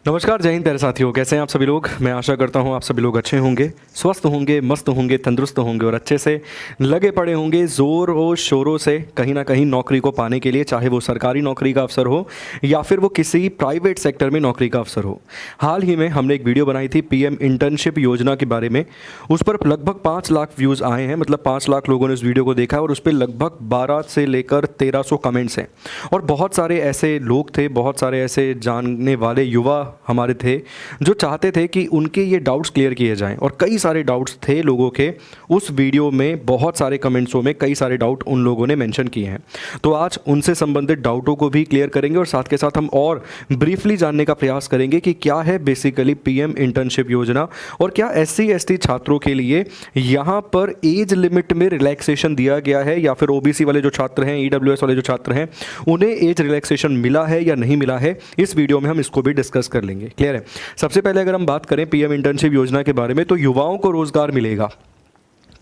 नमस्कार, जय हिंद प्यारे साथियों। कैसे हैं आप सभी लोग। मैं आशा करता हूं आप सभी लोग अच्छे होंगे, स्वस्थ होंगे, मस्त होंगे, तंदुरुस्त होंगे और अच्छे से लगे पड़े होंगे ज़ोर और शोरों से कहीं ना कहीं नौकरी को पाने के लिए, चाहे वो सरकारी नौकरी का अवसर हो या फिर वो किसी प्राइवेट सेक्टर में नौकरी का अवसर हो। हाल ही में हमने एक वीडियो बनाई थी पीएम इंटर्नशिप योजना के बारे में। उस पर लगभग 5 लाख व्यूज़ आए हैं, मतलब 5 लाख लोगों ने उस वीडियो को देखा है और उस पर लगभग 12 से लेकर 1300 कमेंट्स हैं। और बहुत सारे ऐसे लोग थे, बहुत सारे ऐसे जानने वाले युवा हमारे थे जो चाहते थे कि उनके ये डाउट्स क्लियर किए जाएं। और कई सारे डाउट्स थे लोगों के उस वीडियो में, बहुत सारे कमेंट्सों में कई सारे डाउट उन लोगों ने मेंशन किए हैं। तो आज उनसे संबंधित डाउटों को भी क्लियर करेंगे और साथ के साथ हम और ब्रीफली जानने का प्रयास करेंगे कि क्या है बेसिकली पीएम इंटर्नशिप योजना और क्या SC/ST छात्रों के लिए यहाँ पर एज लिमिट में रिलैक्सेशन दिया गया है या फिर OBC वाले जो छात्र हैं, EWS वाले जो छात्र हैं, उन्हें एज रिलैक्सेशन मिला है या नहीं मिला है। इस वीडियो में हम इसको भी डिस्कस कर लेंगे। क्लियर है। सबसे पहले अगर हम बात करें पीएम इंटर्नशिप योजना के बारे में, तो युवाओं को रोजगार मिलेगा।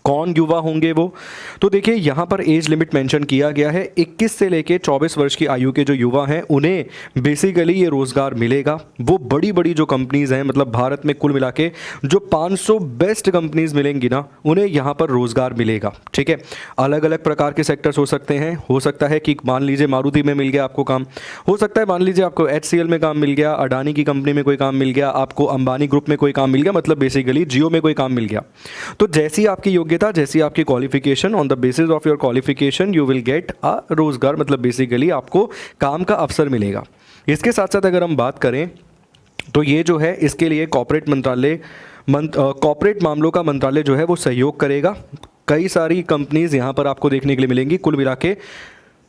कौन युवा होंगे वो, तो देखिए यहाँ पर एज लिमिट मेंशन किया गया है। 21 से लेके 24 वर्ष की आयु के जो युवा हैं उन्हें बेसिकली ये रोजगार मिलेगा। वो बड़ी बड़ी जो कंपनीज हैं, मतलब भारत में कुल मिला के जो 500 बेस्ट कंपनीज मिलेंगी ना, उन्हें यहाँ पर रोजगार मिलेगा। ठीक है। अलग अलग प्रकार के सेक्टर्स हो सकते हैं। हो सकता है कि मान लीजिए मारुति में मिल गया आपको काम, हो सकता है मान लीजिए आपको HCL में काम मिल गया, अडानी की कंपनी में कोई काम मिल गया, आपको अंबानी ग्रुप में कोई काम मिल गया, मतलब बेसिकली जियो में कोई काम मिल गया। तो जैसी आपकी योग्यता, जैसी आपकी qualification, on the basis of your qualification you will get a रोजगार, मतलब बेसिकली आपको काम का अवसर मिलेगा। इसके साथ साथ अगर हम बात करें तो ये जो है इसके लिए कॉर्पोरेट मामलों का मंत्रालय जो है वो सहयोग करेगा। कई सारी कंपनीज यहाँ पर आपको देखने के लिए मिलेंगी। कुल मिला के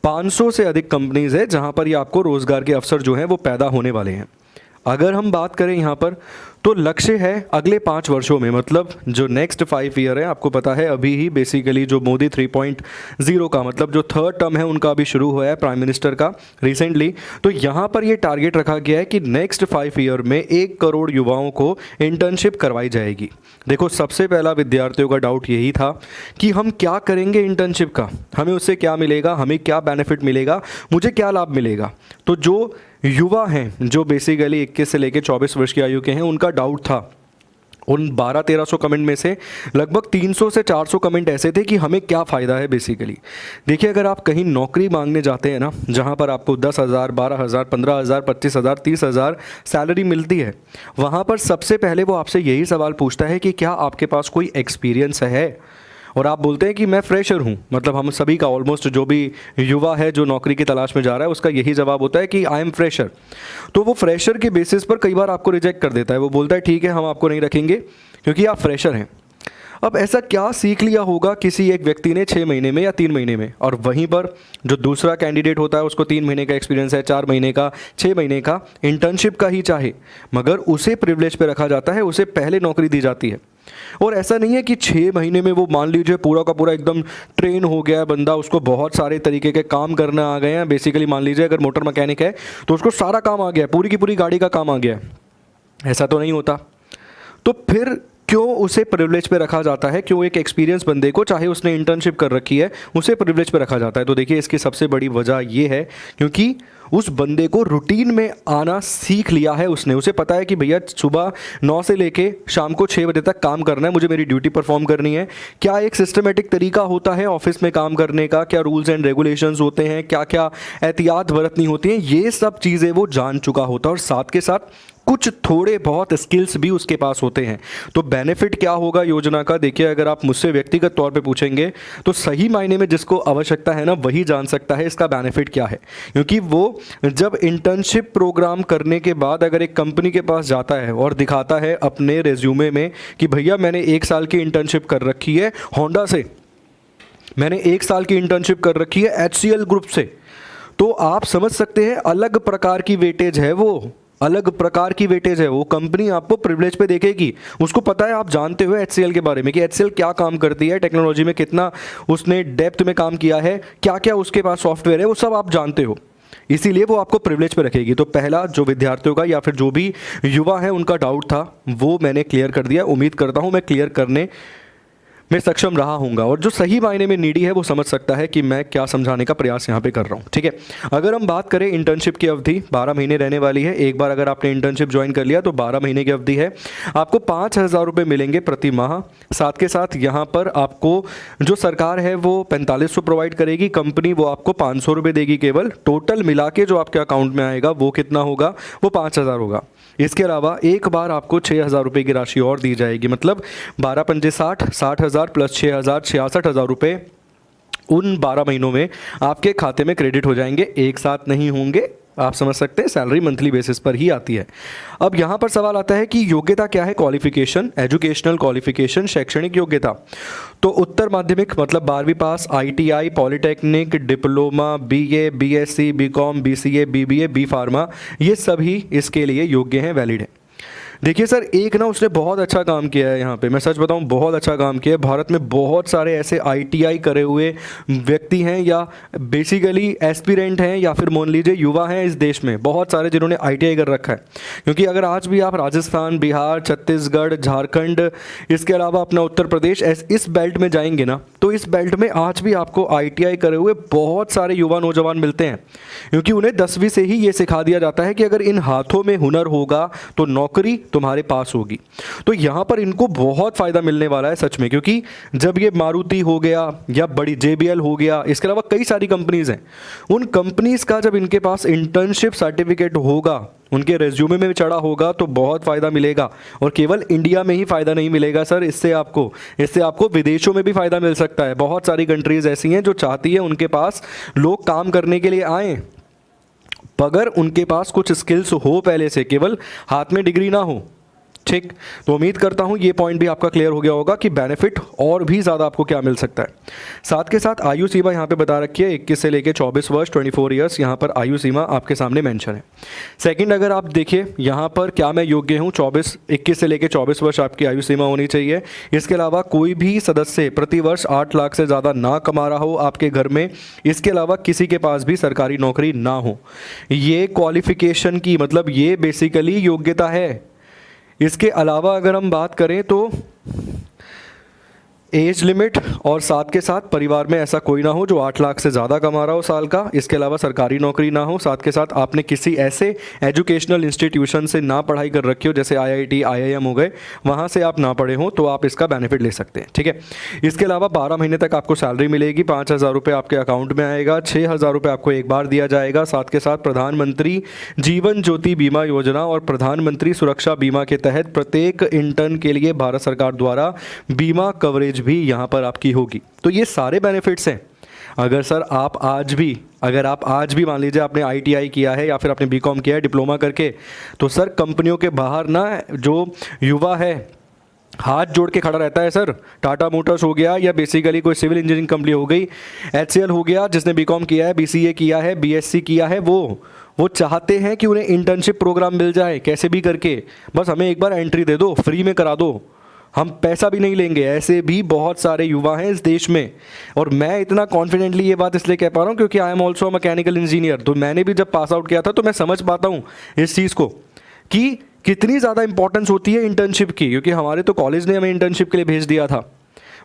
500 से अधिक कंपनीज है जहाँ पर ये आपको रोजगार के अवसर जो हैं वो पैदा होने वाले हैं। अगर हम बात करें यहाँ पर तो लक्ष्य है अगले 5 वर्षों में, मतलब जो नेक्स्ट 5 ईयर है, आपको पता है अभी ही बेसिकली जो मोदी 3.0 का, मतलब जो थर्ड टर्म है उनका अभी शुरू हुआ है प्राइम मिनिस्टर का रिसेंटली। तो यहाँ पर ये टारगेट रखा गया है कि नेक्स्ट 5 ईयर में 1 करोड़ युवाओं को इंटर्नशिप करवाई जाएगी। देखो, सबसे पहला विद्यार्थियों का डाउट यही था कि हम क्या करेंगे इंटर्नशिप का, हमें उससे क्या मिलेगा, हमें क्या बेनिफिट मिलेगा, मुझे क्या लाभ मिलेगा। तो जो युवा हैं जो बेसिकली 21 से लेकर 24 वर्ष की आयु के हैं, उनका डाउट था। उन 1200-1300 कमेंट में से लगभग 300 से 400 कमेंट ऐसे थे कि हमें क्या फ़ायदा है बेसिकली। देखिए, अगर आप कहीं नौकरी मांगने जाते हैं ना, जहां पर आपको 10,000, 12,000, 15,000, 25,000, 30,000 सैलरी मिलती है, वहां पर सबसे पहले वो आपसे यही सवाल पूछता है कि क्या आपके पास कोई एक्सपीरियंस है। और आप बोलते हैं कि मैं फ्रेशर हूँ, मतलब हम सभी का ऑलमोस्ट जो भी युवा है जो नौकरी की तलाश में जा रहा है उसका यही जवाब होता है कि आई एम फ्रेशर। तो वो फ्रेशर के बेसिस पर कई बार आपको रिजेक्ट कर देता है। वो बोलता है ठीक है, हम आपको नहीं रखेंगे क्योंकि आप फ्रेशर हैं। अब ऐसा क्या सीख लिया होगा किसी एक व्यक्ति ने 6 महीने में या 3 महीने में, और वहीं पर जो दूसरा कैंडिडेट होता है उसको 3 महीने का एक्सपीरियंस है, 4 महीने का, 6 महीने का, इंटर्नशिप का ही चाहे, मगर उसे प्रिविलेज पे रखा जाता है, उसे पहले नौकरी दी जाती है। और ऐसा नहीं है कि 6 महीने में वो मान लीजिए पूरा का पूरा एकदम ट्रेन हो गया है बंदा, उसको बहुत सारे तरीके के काम करने आ गए हैं। बेसिकली मान लीजिए अगर मोटर मैकेनिक है तो उसको सारा काम आ गया है, पूरी की पूरी गाड़ी का काम आ गया है। ऐसा तो नहीं होता। तो फिर क्यों उसे प्रिविलेज पे रखा जाता है, क्यों एक एक्सपीरियंस बंदे को, चाहे उसने इंटर्नशिप कर रखी है, उसे प्रिविलेज पे रखा जाता है। तो देखिए, इसकी सबसे बड़ी वजह ये है क्योंकि उस बंदे को रूटीन में आना सीख लिया है उसने। उसे पता है कि भैया सुबह 9 से लेके शाम को 6 बजे तक काम करना है, मुझे मेरी ड्यूटी परफॉर्म करनी है। क्या एक सिस्टमेटिक तरीका होता है ऑफिस में काम करने का, क्या रूल्स एंड रेगुलेशंस होते हैं, क्या क्या एहतियात बरतनी होती हैं, ये सब चीज़ें वो जान चुका होता है। और साथ के साथ कुछ थोड़े बहुत स्किल्स भी उसके पास होते हैं। तो बेनिफिट क्या होगा योजना का, देखिए अगर आप मुझसे व्यक्तिगत तौर पे पूछेंगे तो सही मायने में जिसको आवश्यकता है ना, वही जान सकता है इसका बेनिफिट क्या है। क्योंकि वो जब इंटर्नशिप प्रोग्राम करने के बाद अगर एक कंपनी के पास जाता है और दिखाता है अपने रेज्यूमे में कि भैया मैंने 1 साल की इंटर्नशिप कर रखी है होंडा से, मैंने 1 साल की इंटर्नशिप कर रखी है HCL ग्रुप से, तो आप समझ सकते हैं अलग प्रकार की वेटेज है, वो अलग प्रकार की वेटेज है। वो कंपनी आपको प्रिविलेज पे देखेगी। उसको पता है, आप जानते हो HCL के बारे में कि HCL क्या काम करती है, टेक्नोलॉजी में कितना उसने डेप्थ में काम किया है, क्या क्या उसके पास सॉफ्टवेयर है, वो सब आप जानते हो। इसीलिए वो आपको प्रिविलेज पे रखेगी। तो पहला जो विद्यार्थियों का या फिर जो भी युवा है उनका डाउट था वो मैंने क्लियर कर दिया। उम्मीद करता हूँ मैं क्लियर करने मैं सक्षम रहा हूँगा। और जो सही मायने में नीडी है वो समझ सकता है कि मैं क्या समझाने का प्रयास यहाँ पे कर रहा हूँ, ठीक है। अगर हम बात करें इंटर्नशिप की अवधि 12 महीने रहने वाली है। एक बार अगर आपने इंटर्नशिप ज्वाइन कर लिया तो 12 महीने की अवधि है। आपको 5,000 रुपये मिलेंगे प्रति माह। साथ के साथ यहाँ पर आपको जो सरकार है वो 4500 प्रोवाइड करेगी, कंपनी वो आपको 500 रुपये देगी केवल। टोटल मिला के जो आपके अकाउंट में आएगा वो कितना होगा, वो 5,000 होगा। इसके अलावा एक बार आपको 6,000 रुपये की राशि और दी जाएगी, मतलब 12 पंजे 60,000 प्लस 6,000 66,000 रुपये उन 12 महीनों में आपके खाते में क्रेडिट हो जाएंगे। एक साथ नहीं होंगे, आप समझ सकते हैं, सैलरी मंथली बेसिस पर ही आती है। अब यहाँ पर सवाल आता है कि योग्यता क्या है, क्वालिफिकेशन, एजुकेशनल क्वालिफिकेशन, शैक्षणिक योग्यता। तो उत्तर माध्यमिक मतलब 12वीं पास, ITI, polytechnic, diploma, BA, BSc, BCom, BCA, BBA, B pharma, ये सभी इसके लिए योग्य हैं, वैलिड है। देखिए सर, एक ना उसने बहुत अच्छा काम किया है यहाँ पे, मैं सच बताऊँ बहुत अच्छा काम किया है। भारत में बहुत सारे ऐसे ITI करे हुए व्यक्ति हैं या बेसिकली एस्पिरेंट हैं या फिर मान लीजिए युवा हैं इस देश में, बहुत सारे जिन्होंने ITI कर रखा है। क्योंकि अगर आज भी आप राजस्थान, बिहार, छत्तीसगढ़, झारखंड, इसके अलावा अपना उत्तर प्रदेश इस बेल्ट में जाएंगे ना, तो इस बेल्ट में आज भी आपको ITI करे हुए बहुत सारे युवा नौजवान मिलते हैं। क्योंकि उन्हें 10वीं से ही ये सिखा दिया जाता है कि अगर इन हाथों में हुनर होगा तो नौकरी तुम्हारे पास होगी। तो यहाँ पर इनको बहुत फ़ायदा मिलने वाला है सच में, क्योंकि जब ये मारुति हो गया या बड़ी JBL हो गया, इसके अलावा कई सारी कंपनीज़ हैं, उन कंपनीज़ का जब इनके पास इंटर्नशिप सर्टिफिकेट होगा, उनके रेज्यूमे में चढ़ा होगा, तो बहुत फ़ायदा मिलेगा। और केवल इंडिया में ही फ़ायदा नहीं मिलेगा सर, इससे आपको विदेशों में भी फ़ायदा मिल सकता है। बहुत सारी कंट्रीज़ ऐसी हैं जो चाहती है उनके पास लोग काम करने के लिए आएँ, अगर उनके पास कुछ स्किल्स हो पहले से, केवल हाथ में डिग्री ना हो, ठीक। तो उम्मीद करता हूँ ये पॉइंट भी आपका क्लियर हो गया होगा कि बेनिफिट और भी ज़्यादा आपको क्या मिल सकता है। साथ के साथ आयु सीमा यहाँ पे बता रखी है 21 से लेके 24 वर्ष, 24 ईयर्स यहाँ पर आयु सीमा आपके सामने मेंशन है। सेकंड, अगर आप देखिए यहाँ पर क्या मैं योग्य हूँ, 21 से लेके 24 वर्ष आपकी आयु सीमा होनी चाहिए। इसके अलावा कोई भी सदस्य प्रति वर्ष 8 लाख से ज़्यादा ना कमा रहा हो आपके घर में। इसके अलावा किसी के पास भी सरकारी नौकरी ना हो। ये क्वालिफिकेशन की मतलब ये बेसिकली योग्यता है। इसके अलावा अगर हम बात करें तो एज लिमिट और साथ के साथ परिवार में ऐसा कोई ना हो जो 8 लाख से ज़्यादा कमा रहा हो साल का। इसके अलावा सरकारी नौकरी ना हो। साथ के साथ आपने किसी ऐसे एजुकेशनल इंस्टीट्यूशन से ना पढ़ाई कर रखी हो, जैसे IIT, IIM हो गए, वहाँ से आप ना पढ़े हो, तो आप इसका बेनिफिट ले सकते हैं, ठीक है। इसके अलावा 12 महीने तक आपको सैलरी मिलेगी, 5,000 रुपये आपके अकाउंट में आएगा, 6,000 रुपये आपको एक बार दिया जाएगा। साथ के साथ प्रधानमंत्री जीवन ज्योति बीमा योजना और प्रधानमंत्री सुरक्षा बीमा के तहत प्रत्येक इंटर्न के लिए भारत सरकार द्वारा बीमा कवरेज भी यहाँ पर आपकी होगी। तो ये सारे बेनिफिट्स हैं। अगर सर आप आज भी मान लीजिए आपने ITI किया है या फिर आपने BCom किया है डिप्लोमा करके, तो सर कंपनियों के बाहर ना जो युवा है हाथ जोड़ के खड़ा रहता है सर। टाटा मोटर्स हो गया या बेसिकली कोई सिविल इंजीनियरिंग कंपनी हो गई, HCL हो गया, जिसने BCom किया है, BCA किया है, BSc किया है, वो चाहते हैं कि उन्हें इंटर्नशिप प्रोग्राम मिल जाए कैसे भी करके। बस हमें एक बार एंट्री दे दो, फ्री में करा दो, हम पैसा भी नहीं लेंगे। ऐसे भी बहुत सारे युवा हैं इस देश में। और मैं इतना कॉन्फिडेंटली ये बात इसलिए कह पा रहा हूँ क्योंकि I am also mechanical engineer. तो मैंने भी जब पास आउट किया था तो मैं समझ पाता हूँ इस चीज़ को कि कितनी ज़्यादा इंपॉर्टेंस होती है इंटर्नशिप की। क्योंकि हमारे तो कॉलेज ने हमें इंटर्नशिप के लिए भेज दिया था,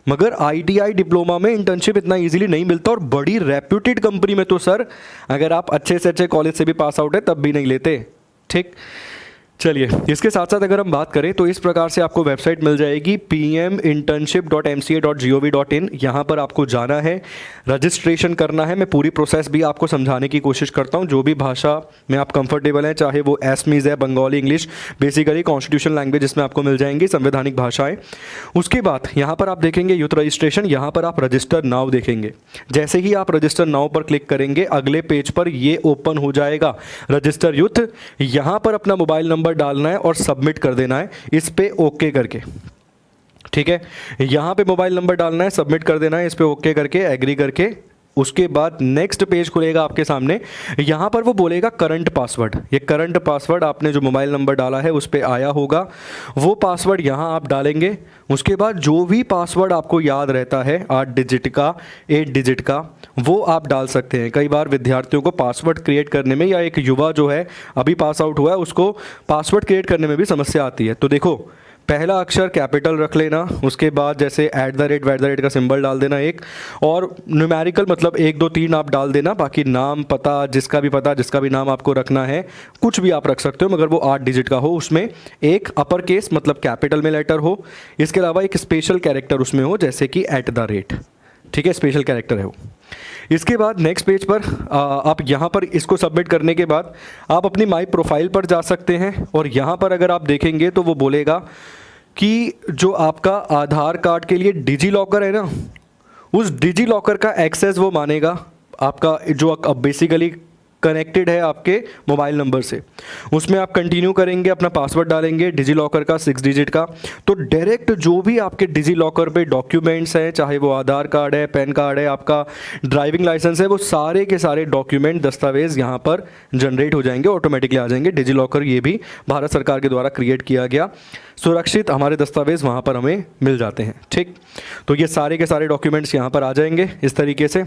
मगर ITI डिप्लोमा में इंटर्नशिप इतना इजीली नहीं मिलता। और बड़ी रेप्यूटेड कंपनी में तो सर अगर आप अच्छे से अच्छे कॉलेज से भी पास आउट है तब भी नहीं लेते, ठीक। चलिए, इसके साथ साथ अगर हम बात करें तो इस प्रकार से आपको वेबसाइट मिल जाएगी pminternship.mca.gov.in। यहाँ पर आपको जाना है, रजिस्ट्रेशन करना है। मैं पूरी प्रोसेस भी आपको समझाने की कोशिश करता हूँ, जो भी भाषा में आप कंफर्टेबल हैं, चाहे वो एसमीज़ है, Bengali, English, basically constitution language इसमें आपको मिल जाएंगी, संवैधानिक भाषाएँ। उसके बाद यहाँ पर आप देखेंगे यूथ रजिस्ट्रेशन, यहाँ पर आप रजिस्टर नाउ देखेंगे। जैसे ही आप रजिस्टर नाउ पर क्लिक करेंगे अगले पेज पर ये ओपन हो जाएगा रजिस्टर यूथ। यहाँ पर अपना मोबाइल नंबर डालना है और सबमिट कर देना है इस पे ओके करके, ठीक है। यहां पे मोबाइल नंबर डालना है, सबमिट कर देना है इस पे ओके करके, एग्री करके। उसके बाद नेक्स्ट पेज खुलेगा आपके सामने। यहाँ पर वो बोलेगा करंट पासवर्ड। ये करंट पासवर्ड आपने जो मोबाइल नंबर डाला है उस पर आया होगा, वो पासवर्ड यहाँ आप डालेंगे। उसके बाद जो भी पासवर्ड आपको याद रहता है 8 डिजिट का, 8 डिजिट का, वो आप डाल सकते हैं। कई बार विद्यार्थियों को पासवर्ड क्रिएट करने में, या एक युवा जो है अभी पास आउट हुआ है उसको पासवर्ड क्रिएट करने में भी समस्या आती है। तो देखो, पहला अक्षर कैपिटल रख लेना, उसके बाद जैसे @ का सिंबल डाल देना एक, और न्यूमेरिकल मतलब 1 2 3 आप डाल देना। बाकी नाम पता जिसका भी नाम आपको रखना है कुछ भी आप रख सकते हो, मगर वो 8 डिजिट का हो, उसमें एक अपर केस मतलब कैपिटल में लेटर हो। इसके अलावा एक स्पेशल कैरेक्टर उसमें हो, जैसे कि @ ठीक है, स्पेशल कैरेक्टर है वो। इसके बाद नेक्स्ट पेज पर आप यहाँ पर इसको सबमिट करने के बाद आप अपनी माई प्रोफाइल पर जा सकते हैं, और यहाँ पर अगर आप देखेंगे तो वो बोलेगा कि जो आपका आधार कार्ड के लिए डिजी लॉकर है ना, उस डिजी लॉकर का एक्सेस वो मानेगा आपका, जो अब बेसिकली कनेक्टेड है आपके मोबाइल नंबर से। उसमें आप कंटिन्यू करेंगे, अपना पासवर्ड डालेंगे डिजी लॉकर का 6 डिजिट का, तो डायरेक्ट जो भी आपके डिजी लॉकर पे डॉक्यूमेंट्स हैं, चाहे वो आधार कार्ड है, पैन कार्ड है, आपका ड्राइविंग लाइसेंस है, वो सारे के सारे डॉक्यूमेंट दस्तावेज़ यहाँ पर जनरेट हो जाएंगे, ऑटोमेटिकली आ जाएंगे। डिजी लॉकर ये भी भारत सरकार के द्वारा क्रिएट किया गया, सुरक्षित हमारे दस्तावेज़ वहाँ पर हमें मिल जाते हैं। ठीक, तो ये सारे के सारे डॉक्यूमेंट्स यहाँ पर आ जाएंगे इस तरीके से।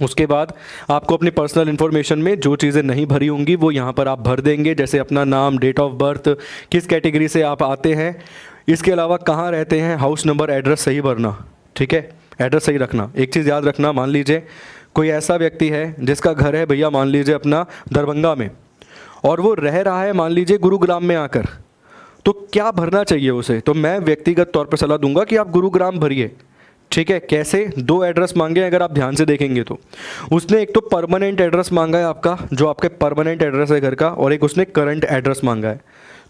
उसके बाद आपको अपनी पर्सनल इन्फॉर्मेशन में जो चीज़ें नहीं भरी होंगी वो यहाँ पर आप भर देंगे, जैसे अपना नाम, डेट ऑफ बर्थ, किस कैटेगरी से आप आते हैं, इसके अलावा कहाँ रहते हैं, हाउस नंबर, एड्रेस सही भरना। ठीक है, एड्रेस सही रखना। एक चीज़ याद रखना, मान लीजिए कोई ऐसा व्यक्ति है जिसका घर है भैया मान लीजिए अपना दरभंगा में, और वो रह रहा है मान लीजिए गुरुग्राम में आकर, तो क्या भरना चाहिए उसे? तो मैं व्यक्तिगत तौर पर सलाह दूंगा कि आप गुरुग्राम भरिए। ठीक है, कैसे? 2 एड्रेस मांगे अगर आप ध्यान से देखेंगे तो। उसने एक तो परमानेंट एड्रेस मांगा है आपका, जो आपके परमानेंट एड्रेस है घर का, और एक उसने करंट एड्रेस मांगा है।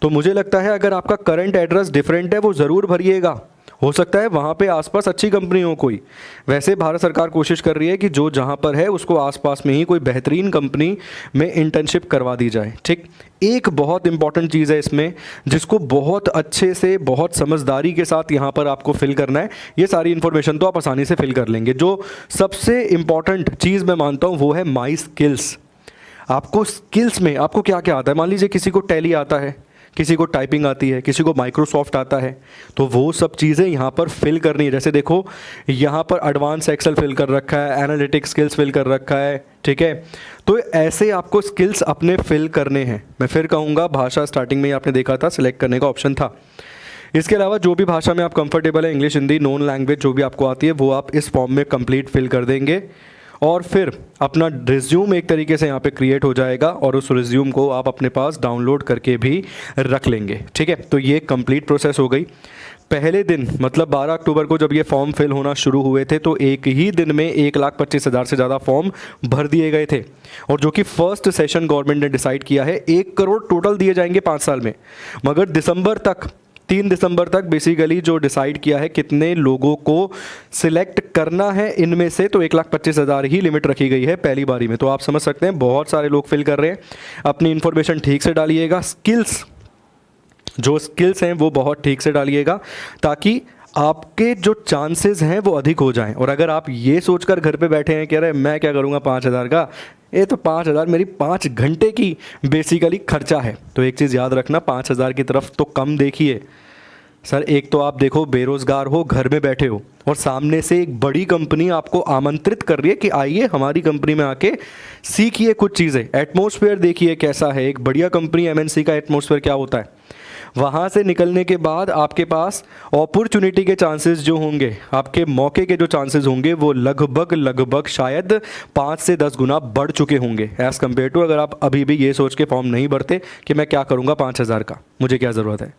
तो मुझे लगता है अगर आपका करंट एड्रेस डिफरेंट है वो ज़रूर भरिएगा, हो सकता है वहाँ पे आसपास अच्छी कंपनी हो कोई। वैसे भारत सरकार कोशिश कर रही है कि जो जहाँ पर है उसको आसपास में ही कोई बेहतरीन कंपनी में इंटर्नशिप करवा दी जाए। ठीक, एक बहुत इंपॉर्टेंट चीज़ है इसमें जिसको बहुत अच्छे से, बहुत समझदारी के साथ यहाँ पर आपको फिल करना है। ये सारी इन्फॉर्मेशन तो आप आसानी से फिल कर लेंगे। जो सबसे इम्पॉर्टेंट चीज़ मैं मानता हूँ वो है माई स्किल्स। आपको स्किल्स में आपको क्या क्या आता है? मान लीजिए किसी को टैली आता है, किसी को टाइपिंग आती है, किसी को माइक्रोसॉफ्ट आता है, तो वो सब चीज़ें यहाँ पर फिल करनी है। जैसे देखो यहाँ पर एडवांस एक्सेल फिल कर रखा है, एनालिटिक्स स्किल्स फिल कर रखा है। ठीक है, तो ऐसे आपको स्किल्स अपने फिल करने हैं। मैं फिर कहूँगा, भाषा स्टार्टिंग में ही आपने देखा था सिलेक्ट करने का ऑप्शन था। इसके अलावा जो भी भाषा में आप कंफर्टेबल है, इंग्लिश, हिंदी, नॉन लैंग्वेज जो भी आपको आती है वो आप इस फॉर्म में कंप्लीट फिल कर देंगे, और फिर अपना रिज्यूम एक तरीके से यहाँ पे क्रिएट हो जाएगा, और उस रिज्यूम को आप अपने पास डाउनलोड करके भी रख लेंगे। ठीक है, तो ये कंप्लीट प्रोसेस हो गई। पहले दिन मतलब 12 अक्टूबर को जब ये फॉर्म फिल होना शुरू हुए थे तो एक ही दिन में 1,25,000 से ज़्यादा फॉर्म भर दिए गए थे, और जो कि फर्स्ट सेशन गवर्नमेंट ने डिसाइड किया है 1 करोड़ टोटल दिए जाएंगे 5 साल में। मगर 3 दिसंबर तक बेसिकली जो डिसाइड किया है कितने लोगों को सिलेक्ट करना है इनमें से, तो 1,25,000 ही लिमिट रखी गई है पहली बारी में। तो आप समझ सकते हैं बहुत सारे लोग फिल कर रहे हैं। अपनी इन्फॉर्मेशन ठीक से डालिएगा, जो स्किल्स हैं वो बहुत ठीक से डालिएगा, ताकि आपके जो चांसेस हैं वो अधिक हो जाएं। और अगर आप ये सोचकर घर पे बैठे हैं, कह रहे हैं मैं क्या करूँगा 5,000 का, ये तो 5,000 मेरी 5 घंटे की बेसिकली खर्चा है। तो एक चीज़ याद रखना, 5,000 की तरफ तो कम देखिए सर। एक तो आप देखो बेरोज़गार हो, घर में बैठे हो, और सामने से एक बड़ी कंपनी आपको आमंत्रित कर रही है कि आइए हमारी कंपनी में आके सीखिए कुछ चीज़ें। एटमॉस्फेयर देखिए कैसा है, एक बढ़िया कंपनी MNC का एटमॉस्फेयर क्या होता है। वहाँ से निकलने के बाद आपके पास अपॉर्चुनिटी के चांसेस जो होंगे, आपके मौके के जो चांसेस होंगे वो लगभग शायद 5 से 10 गुना बढ़ चुके होंगे एज़ कम्पेयर टू अगर आप अभी भी ये सोच के फॉर्म नहीं भरते कि मैं क्या करूँगा 5,000 का, मुझे क्या ज़रूरत है।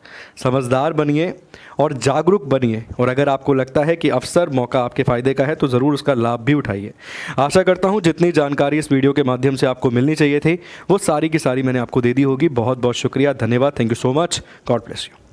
समझदार बनिए और जागरूक बनिए, और अगर आपको लगता है कि अवसर मौका आपके फ़ायदे का है तो ज़रूर उसका लाभ भी उठाइए। आशा करता हूँ जितनी जानकारी इस वीडियो के माध्यम से आपको मिलनी चाहिए थी वो सारी की सारी मैंने आपको दे दी होगी। बहुत बहुत शुक्रिया, धन्यवाद, thank you so much, God bless you.